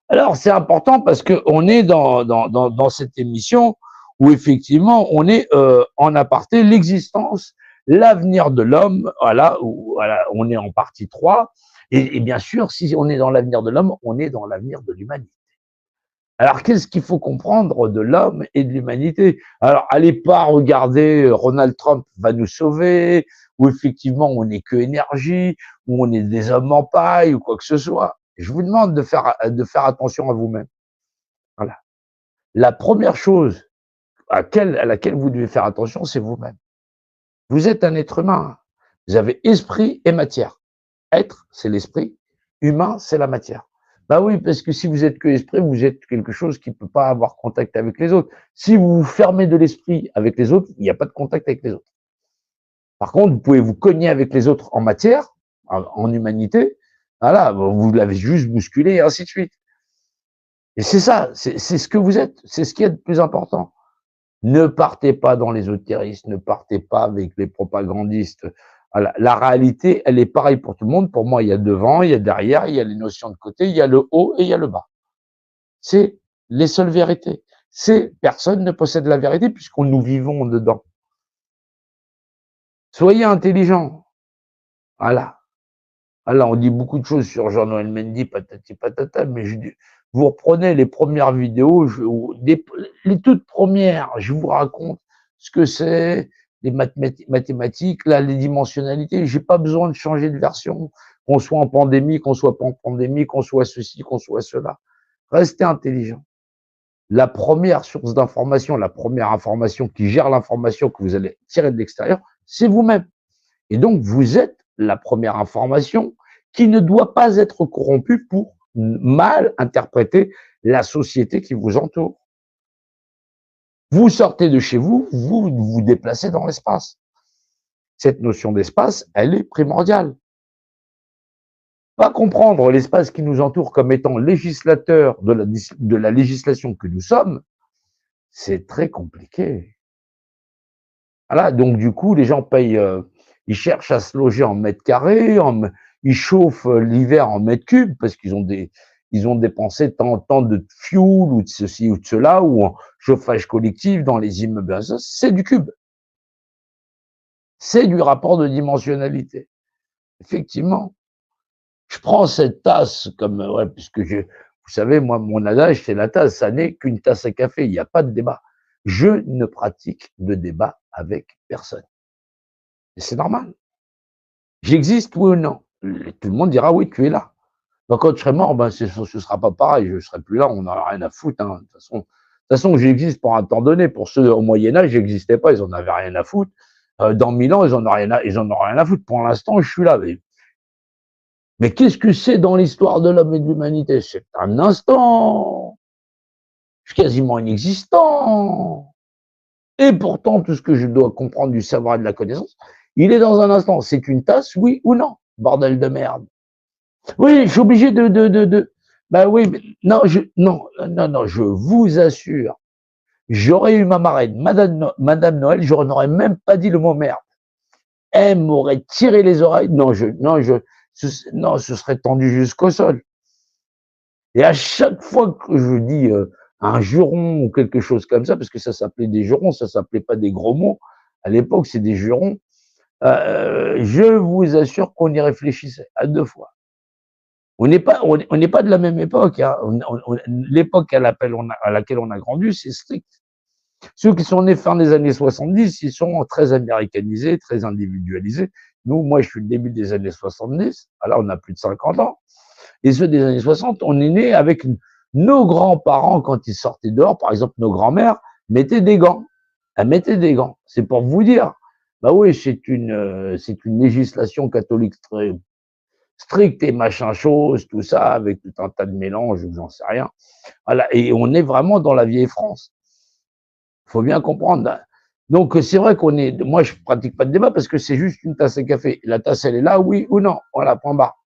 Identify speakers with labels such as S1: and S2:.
S1: Alors, c'est important parce qu'on est dans cette émission où effectivement, on est en aparté, l'existence, l'avenir de l'homme, voilà, voilà, on est en partie 3. Et bien sûr, si on est dans l'avenir de l'homme, on est dans l'avenir de l'humanité. Alors, qu'est-ce qu'il faut comprendre de l'homme et de l'humanité? Alors, allez pas regarder Donald Trump va nous sauver, ou effectivement on n'est que énergie, ou on est des hommes en paille, ou quoi que ce soit. Je vous demande de faire attention à vous-même. Voilà. La première chose à laquelle vous devez faire attention, c'est vous-même. Vous êtes un être humain. Vous avez esprit et matière. Être, c'est l'esprit. Humain, c'est la matière. Bah oui, parce que si vous êtes que esprit, vous êtes quelque chose qui ne peut pas avoir contact avec les autres. Si vous vous fermez de l'esprit avec les autres, il n'y a pas de contact avec les autres. Par contre, vous pouvez vous cogner avec les autres en matière, en humanité. Voilà, vous l'avez juste bousculé et ainsi de suite. Et c'est ça, c'est ce que vous êtes. C'est ce qui est le plus important. Ne partez pas dans l'ésotérisme, ne partez pas avec les propagandistes. Voilà. La réalité, elle est pareille pour tout le monde. Pour moi, il y a devant, il y a derrière, il y a les notions de côté, il y a le haut et il y a le bas. C'est les seules vérités. Personne ne possède la vérité puisqu'on nous vivons dedans. Soyez intelligents. Voilà. Voilà, on dit beaucoup de choses sur Jean-Noël Mendy, patati patata, mais vous reprenez les premières vidéos, les toutes premières, je vous raconte ce que c'est, les mathématiques, là, les dimensionnalités. J'ai pas besoin de changer de version, qu'on soit en pandémie, qu'on soit pas en pandémie, qu'on soit ceci, qu'on soit cela. Restez intelligent. La première source d'information, la première information qui gère l'information que vous allez tirer de l'extérieur, c'est vous-même. Et donc, vous êtes la première information qui ne doit pas être corrompue pour mal interpréter la société qui vous entoure. Vous sortez de chez vous, vous vous déplacez dans l'espace. Cette notion d'espace, elle est primordiale. Pas comprendre l'espace qui nous entoure comme étant législateur de la législation que nous sommes, c'est très compliqué. Voilà, donc du coup, les gens payent, ils cherchent à se loger en mètres carrés, ils chauffent l'hiver en mètres cubes parce qu'ils ont dépensé tant de fuel ou de ceci ou de cela ou en chauffage collectif dans les immeubles. C'est du cube. C'est du rapport de dimensionnalité. Effectivement. Je prends cette tasse comme, ouais, puisque vous savez, moi, mon adage, c'est la tasse, ça n'est qu'une tasse à café, il n'y a pas de débat. Je ne pratique de débat avec personne. Et c'est normal. J'existe, oui ou non? Tout le monde dira oui, tu es là. Donc, quand je serai mort, ben, ce sera pas pareil, je serai plus là, on n'en a rien à foutre, hein. De toute façon, j'existe pour un temps donné. Pour ceux au Moyen-Âge, j'existais pas, ils en avaient rien à foutre. Dans 1000 ans, ils en ont rien à foutre. Pour l'instant, je suis là. Mais qu'est-ce que c'est dans l'histoire de l'homme et de l'humanité? C'est un instant. Je suis quasiment inexistant. Et pourtant, tout ce que je dois comprendre du savoir et de la connaissance, il est dans un instant. C'est une tasse, oui ou non? Bordel de merde. Oui, je suis obligé bah oui, mais non, non, je vous assure, j'aurais eu ma marraine, Madame Noël, je n'aurais même pas dit le mot merde. Elle m'aurait tiré les oreilles. Non, ce serait tendu jusqu'au sol. Et à chaque fois que je dis un juron ou quelque chose comme ça, parce que ça s'appelait des jurons, ça s'appelait pas des gros mots. À l'époque, c'est des jurons. Je vous assure qu'on y réfléchissait à 2 fois. On n'est pas de la même époque, hein. L'époque à laquelle on a grandi, c'est strict. Ceux qui sont nés fin des années 70, ils sont très américanisés, très individualisés. Nous, moi, je suis le début des années 70. Alors, on a plus de 50 ans. Et ceux des années 60, on est né avec nos grands-parents, quand ils sortaient dehors, par exemple, nos grands-mères, mettaient des gants. Elles mettaient des gants. C'est pour vous dire. Bah oui, c'est une législation catholique très stricte et machin chose, tout ça, avec tout un tas de mélanges, j'en sais rien. Voilà. Et on est vraiment dans la vieille France. Faut bien comprendre. Donc, c'est vrai moi, je pratique pas de débat parce que c'est juste une tasse à café. La tasse, elle est là, oui ou non. Voilà, point barre.